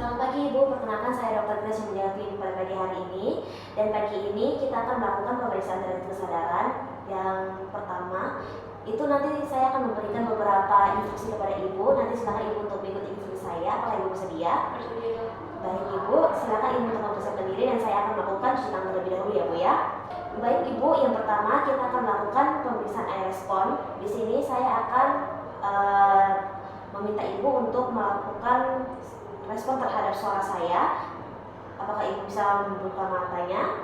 Selamat pagi Ibu, perkenalkan saya Dr. Grace yang menjaga klinik pada pagi hari ini. Dan pagi ini kita akan melakukan pemeriksaan derajat kesadaran. Yang pertama, itu nanti saya akan memberikan beberapa instruksi kepada Ibu. Nanti silakan Ibu untuk mengikuti instruksi saya. Apakah Ibu bersedia? Bersedia. Baik Ibu, silakan Ibu untuk mempersiapkan diri dan saya akan melakukan cuci tangan terlebih dahulu ya Bu ya. Baik Ibu, yang pertama kita akan melakukan pemeriksaan air respon. Di sini saya akan meminta Ibu untuk melakukan respon terhadap suara saya. Apakah Ibu bisa membuka matanya?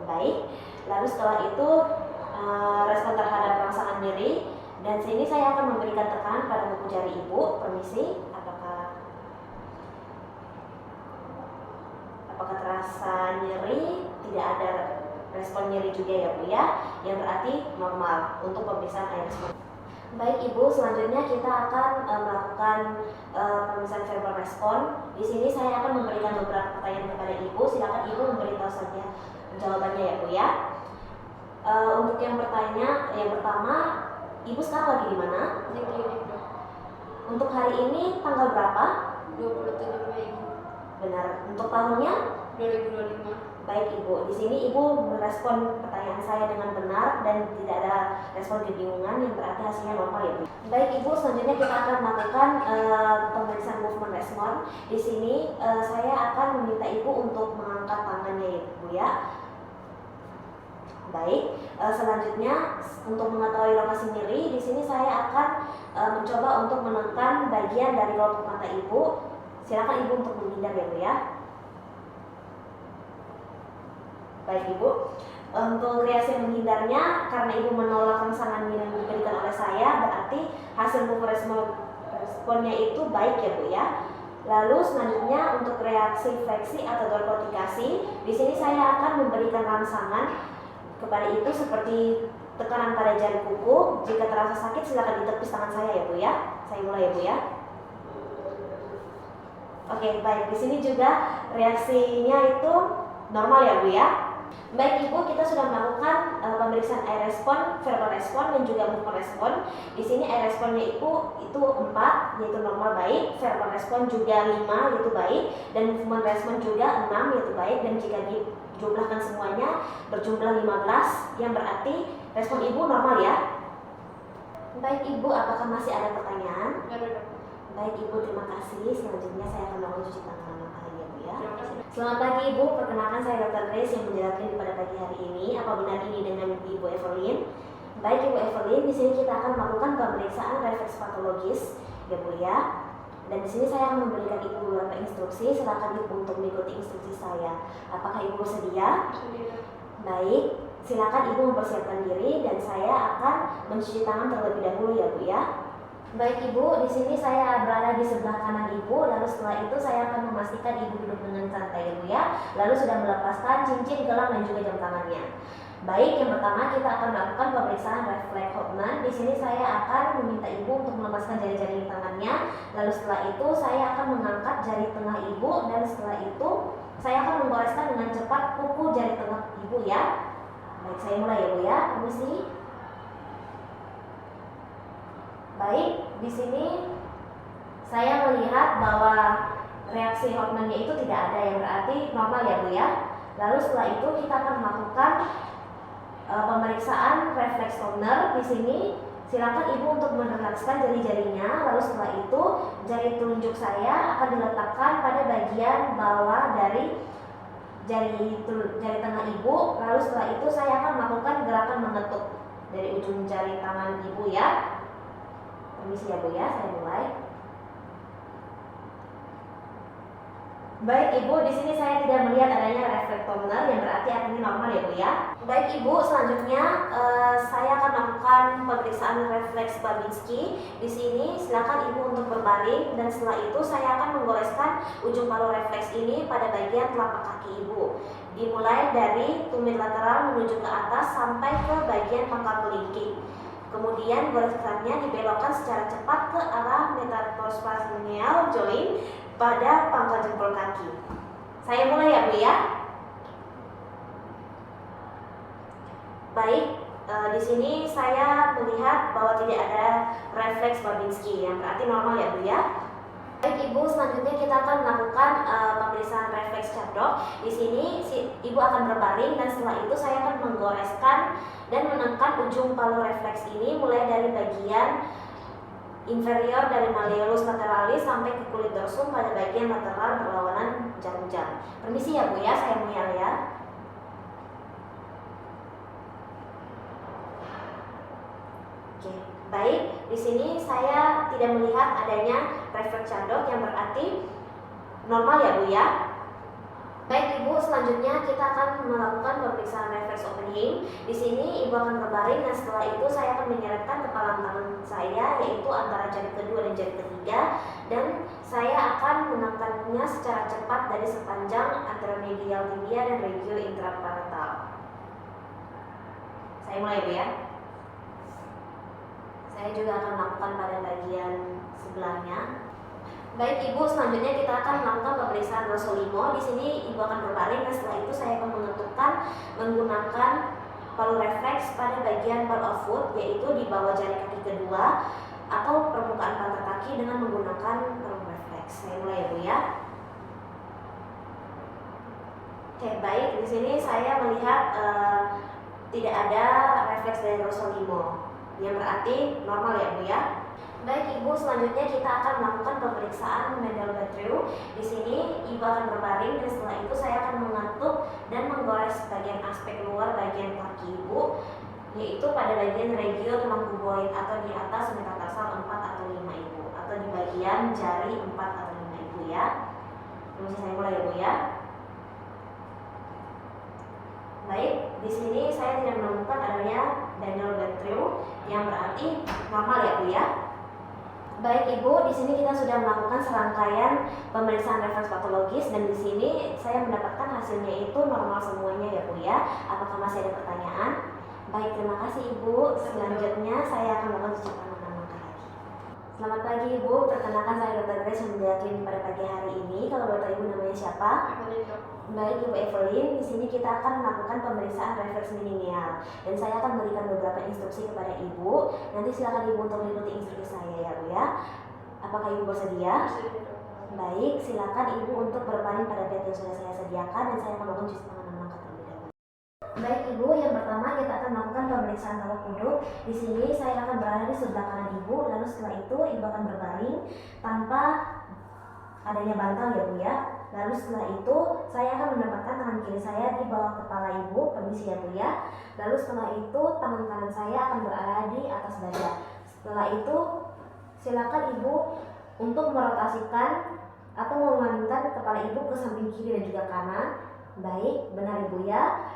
Baik. Lalu setelah itu respon terhadap rangsangan nyeri. Dan sini saya akan memberikan tekanan pada kuku jari Ibu. Permisi. Apakah terasa nyeri? Tidak ada respon nyeri juga ya Bu ya. Yang berarti normal untuk pemeriksaan air respon. Baik Ibu, selanjutnya kita akan melakukan pemeriksaan verbal respon. Di sini saya akan memberikan beberapa pertanyaan kepada Ibu. Silakan Ibu memberitahu saja jawabannya ya Bu ya. Untuk yang pertama, Ibu sekarang lagi di mana? Di klinik. Untuk hari ini tanggal berapa? 27 Mei. Benar. Untuk tahunnya? 2025. Baik Ibu, di sini Ibu merespon pertanyaan saya dengan benar dan tidak ada respon kebingungan, yang berarti hasilnya normal ya Bu. Baik Ibu, selanjutnya kita akan melakukan pemeriksaan movement respon. Di sini saya akan meminta Ibu untuk mengangkat tangannya ya Bu ya. Baik, selanjutnya untuk mengetahui lokasi nyeri, di sini saya akan mencoba untuk menekan bagian dari kelopak mata Ibu. Silakan Ibu untuk menghindar ya Bu ya. Baik Ibu, untuk reaksi menghindarnya karena Ibu menolak rangsangan yang diberikan oleh saya, berarti hasil movement responnya itu baik ya Bu ya. Lalu selanjutnya untuk reaksi fleksi atau dorkotikasi, di sini saya akan memberikan rangsangan kepada Ibu seperti tekanan pada jari kuku. Jika terasa sakit silakan ditepis tangan saya ya Bu ya. Saya mulai ya Bu ya. Oke, baik. Di sini juga reaksinya itu normal ya Bu ya. Baik Ibu, kita sudah melakukan pemeriksaan air respon, verbal respon dan juga movement respon. Di sini air responnya itu 4 yaitu normal baik, verbal respon juga 5 yaitu baik, dan movement respon juga 6 yaitu baik, dan jika dijumlahkan semuanya berjumlah 15 yang berarti respon Ibu normal ya. Baik Ibu, apakah masih ada pertanyaan? Ada. Baik Ibu, terima kasih. Selanjutnya saya akan melakukan cuci tangan lagi ya Bu ya. Terima kasih. Selamat pagi Ibu, perkenalkan saya Dr. Grace yang menjaga klinik pada pagi hari ini. Apa benar ini dengan Ibu Evelyn? Baik Ibu Evelyn, di sini kita akan melakukan pemeriksaan refleks patologis ya Bu ya. Dan di sini saya akan memberikan Ibu beberapa instruksi, silakan Ibu untuk mengikuti instruksi saya. Apakah Ibu bersedia? Bersedia. Baik, silakan Ibu mempersiapkan diri dan saya akan mencuci tangan terlebih dahulu ya Bu ya. Baik Ibu, di sini saya berada di sebelah kanan Ibu, lalu setelah itu saya akan memastikan Ibu duduk dengan santai ya Bu ya. Lalu sudah melepaskan cincin, gelang dan juga jam tangannya. Baik, yang pertama kita akan melakukan pemeriksaan refleks Hoffman. Di sini saya akan meminta Ibu untuk melepaskan jari-jari tangannya. Lalu setelah itu saya akan mengangkat jari tengah Ibu dan setelah itu saya akan menggoreskan dengan cepat kuku jari tengah Ibu ya. Baik, saya mulai ya Bu ya. Permisi. Baik, di sini saya melihat bahwa reaksi Hoffman-nya itu tidak ada, yang berarti normal ya Bu ya. Lalu setelah itu kita akan melakukan pemeriksaan refleks toner. Di sini silakan Ibu untuk merelakskan jari-jarinya. Lalu setelah itu jari telunjuk saya akan diletakkan pada bagian bawah dari jari tengah Ibu. Lalu setelah itu saya akan melakukan gerakan mengetuk dari ujung jari tangan Ibu ya. Permisi ya Bu ya, saya mulai. Baik Ibu, di sini saya tidak melihat adanya refleks toner, yang berarti artinya normal ya Bu ya. Baik Ibu, selanjutnya saya akan melakukan pemeriksaan refleks Babinski. Di sini silakan Ibu untuk berbaring dan setelah itu saya akan menggoreskan ujung palu refleks ini pada bagian telapak kaki Ibu. Dimulai dari tumit lateral menuju ke atas sampai ke bagian pangkal kelingking. Kemudian goresannya dibelokkan secara cepat ke arah metatarsophageal joint pada pangkal jempol kaki. Saya mulai ya Bu ya. Baik, di sini saya melihat bahwa tidak ada refleks Babinski, yang berarti normal ya Bu ya. Baik Ibu, selanjutnya kita akan melakukan cadok. Di sini ibu akan berbaring dan setelah itu saya akan menggoreskan dan menekan ujung palu refleks ini mulai dari bagian inferior dari malleolus lateralis sampai ke kulit dorsum pada bagian lateral berlawanan jarum jam. Permisi ya Bu ya, saya Mulia ya. Oke, baik. Di sini saya tidak melihat adanya refleks cadok yang berarti normal ya Bu ya. Baik Ibu, selanjutnya kita akan melakukan pemeriksaan refleks opening. Di sini Ibu akan berbaring dan setelah itu saya akan menyeretkan kepala tangan saya yaitu antara jari kedua dan jari ketiga dan saya akan menekannya secara cepat dari sepanjang anteromedial tibia dan regio intrapalatal. Saya mulai Bu ya. Saya juga akan melakukan pada bagian sebelahnya. Baik Ibu, selanjutnya kita akan melakukan pemeriksaan dorsal limo. Di sini Ibu akan berbaring dan setelah itu saya akan mengetukkan menggunakan palu refleks pada bagian ball of foot, yaitu di bawah jari kaki kedua atau permukaan pantat kaki dengan menggunakan palu refleks. Saya mulai Bu ya. Oke, baik. Di sini saya melihat tidak ada refleks dari dorsal limo, yang berarti normal ya Bu ya. Baik Ibu, selanjutnya kita akan melakukan pemeriksaan Mendelbatriu. Di sini Ibu akan berbaring dan setelah itu saya akan mengetuk dan menggores bagian aspek luar bagian kaki Ibu, yaitu pada bagian regio tulang kuboid atau di atas metatarsal 4 atau 5 Ibu, atau di bagian jari 4 atau 5 Ibu ya. Permisi saya mulai ya Bu ya. Baik, di sini saya tidak menemukan adanya Mendelbatriu yang berarti normal ya Bu ya. Baik Ibu, di sini kita sudah melakukan serangkaian pemeriksaan refleks patologis dan di sini saya mendapatkan hasilnya itu normal semuanya ya Bu ya. Apakah masih ada pertanyaan? Baik, terima kasih Ibu. Selanjutnya saya akan melakukan cuci tangan langkah lagi. Selamat pagi Ibu, perkenalkan saya Dr. Grace yang menjadi pada pagi hari ini. Kalau boleh tahu Ibu namanya siapa? Baik Ibu Evelyn, di sini kita akan melakukan pemeriksaan refleks minimal dan saya akan memberikan beberapa instruksi kepada Ibu. Nanti silakan Ibu untuk mengikuti instruksi saya ya Bu ya. Apakah Ibu bersedia? Baik, silakan Ibu untuk berbaring pada bed yang sudah saya sediakan dan saya akan melakukan cuci tangan dan langkah terlebih dahulu. Baik Ibu, yang pertama kita akan melakukan pemeriksaan tawak kuduk. Di sini saya akan berada di sebelah kanan Ibu, lalu setelah itu Ibu akan berbaring tanpa adanya bantal ya Bu ya. Lalu setelah itu saya akan menempatkan tangan kiri saya di bawah kepala Ibu, permisi ya Bu ya. Lalu setelah itu tangan kanan saya akan berada di atas dada. Setelah itu silakan Ibu untuk merotasikan atau memalingkan kepala Ibu ke samping kiri dan juga kanan. Baik, benar Ibu ya.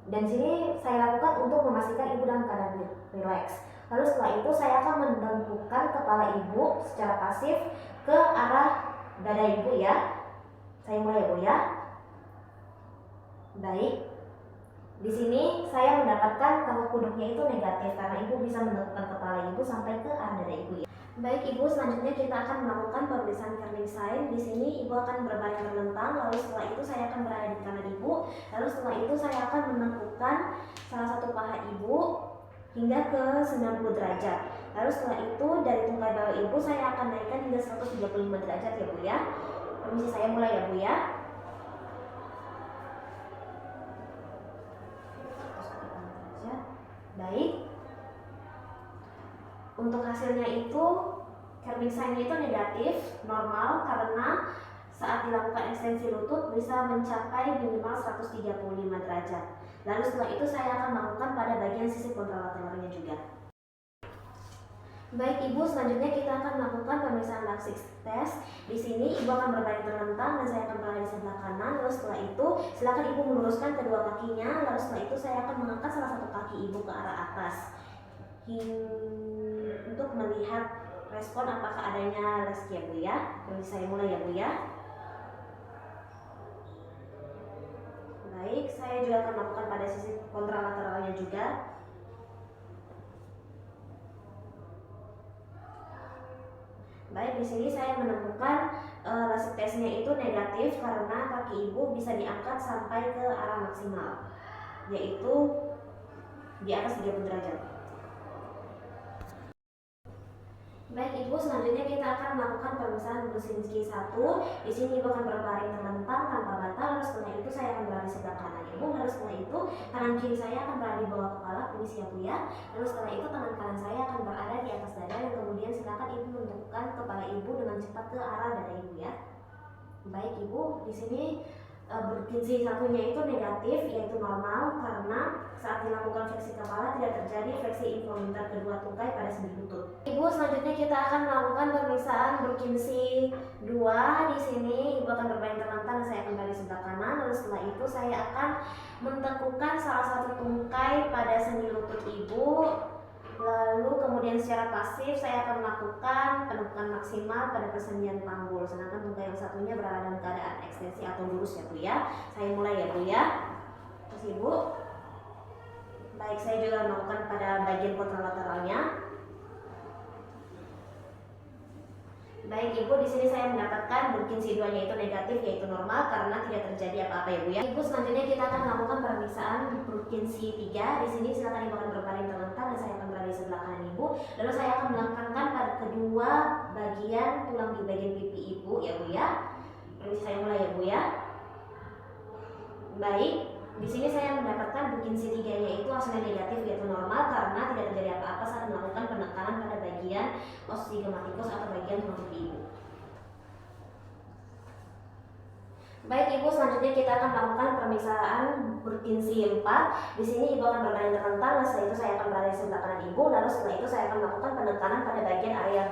Dan sini saya lakukan untuk memastikan Ibu dalam keadaan rileks. Lalu setelah itu saya akan mendengkukkan kepala Ibu secara pasif ke arah dada Ibu ya. Saya mulai ya Bu ya. Baik. Di sini saya mendapatkan tawak kuduknya itu negatif karena Ibu bisa mendengkukkan kepala Ibu sampai ke arah dada Ibu ya. Baik Ibu, selanjutnya kita akan melakukan pemeriksaan curling sign. Di sini Ibu akan berbaring terlentang, lalu setelah itu saya akan berada di kanan Ibu. Lalu setelah itu saya akan menekukkan salah satu paha Ibu hingga ke 90 derajat. Lalu setelah itu dari tungkai bawah Ibu saya akan naikkan hingga 135 derajat ya Bu ya. Permisi saya mulai ya Bu ya. Baik. Untuk hasilnya itu curving sign-nya itu negatif, normal karena saat dilakukan ekstensi lutut bisa mencapai minimal 135 derajat. Lalu setelah itu saya akan melakukan pada bagian sisi kontralateralnya juga. Baik Ibu, selanjutnya kita akan melakukan pemeriksaan Laxix test. Di sini Ibu akan berbaring terlentang dan saya akan berada di sebelah kanan. Lalu setelah itu silakan Ibu meluruskan kedua kakinya. Lalu setelah itu saya akan mengangkat salah satu kaki Ibu ke arah atas untuk melihat respon apakah adanya leski ya Bu ya. Jadi saya mulai ya Bu ya. Baik, saya juga akan melakukan pada sisi kontralateralnya juga. Baik, di sini saya menemukan Laxix testnya itu negatif karena kaki Ibu bisa diangkat sampai ke arah maksimal, yaitu di atas 30 derajat. Baik Ibu, selanjutnya kita akan melakukan pemeriksaan Brzezinski 1. Di sini Ibu akan berbaring terlentang tanpa bantal. Lalu setelah itu saya akan berada di sebelah kanan Ibu. Lalu setelah itu tangan kiri saya akan berada di bawah kepala, permisi ya Bu ya. Lalu setelah itu tangan kanan saya akan berada di atas dada dan kemudian silakan Ibu menundukkan kepala Ibu dengan cepat ke arah dada Ibu ya. Baik Ibu, di sini bergizi satunya itu negatif, yaitu normal karena saat dilakukan fleksi kepala tidak terjadi fleksi involuntar kedua tungkai pada sendi lutut. Ibu, selanjutnya kita akan melakukan pemeriksaan Burkinsey 2. Di sini Ibu akan berbaring terlentang dan saya akan berada di sebelah kanan. Lalu setelah itu saya akan mentekukkan salah satu tungkai pada sendi lutut Ibu. Lalu kemudian secara pasif saya akan melakukan penekanan maksimal pada persendian panggul, sedangkan tungkai yang satunya berada dalam keadaan ekstensi atau lurus ya Bu ya. Saya mulai ya Bu ya. Terus Ibu. Baik, saya juga melakukan pada bagian kontralateralnya. Baik Ibu, di sini saya mendapatkan Burkinsey 2-nya itu negatif, yaitu normal karena tidak terjadi apa-apa ya Bu ya. Ibu, selanjutnya kita akan melakukan pemeriksaan Burkinsey 3. Di sini silakan Ibu akan berbaring terlentang dan saya akan berada di sebelah kanan Ibu. Lalu saya akan melengkapkan pada kedua bagian tulang di bagian pipi Ibu ya Bu ya. Permisi, saya mulai ya Bu ya. Baik, di sini saya mendapatkan Burkinsey 3-nya itu hasilnya negatif, yaitu normal karena tidak terjadi apa-apa saat melakukan penekanan pada bagian osteogmaticus atau bagian tulang pipi Ibu. Baik Ibu, selanjutnya kita akan melakukan pemeriksaan Burkinsey 4. Di sini Ibu akan berbaring terlentang, dan setelah itu saya akan berada di sebelah kanan Ibu. Lalu setelah itu saya akan melakukan penekanan pada bagian area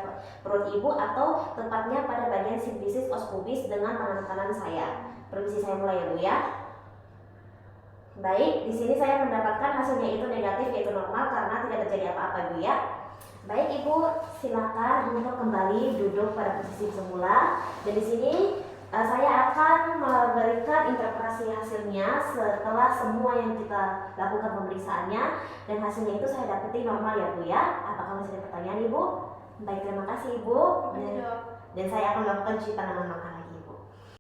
perut Ibu atau tepatnya pada bagian simplicis os pubis dengan tangan kanan saya. Permisi, saya mulai ya Bu ya. Baik, di sini saya mendapatkan hasilnya itu negatif, yaitu normal karena tidak terjadi apa-apa Bu ya. Baik Ibu, silakan untuk kembali duduk pada posisi semula. Dan di sini saya akan memberikan interpretasi hasilnya setelah semua yang kita lakukan pemeriksaannya, dan hasilnya itu saya dapati normal ya Bu ya. Apakah masih ada pertanyaan Ibu? Baik, terima kasih Ibu. Dan saya akan melakukan cuci tangan makanan.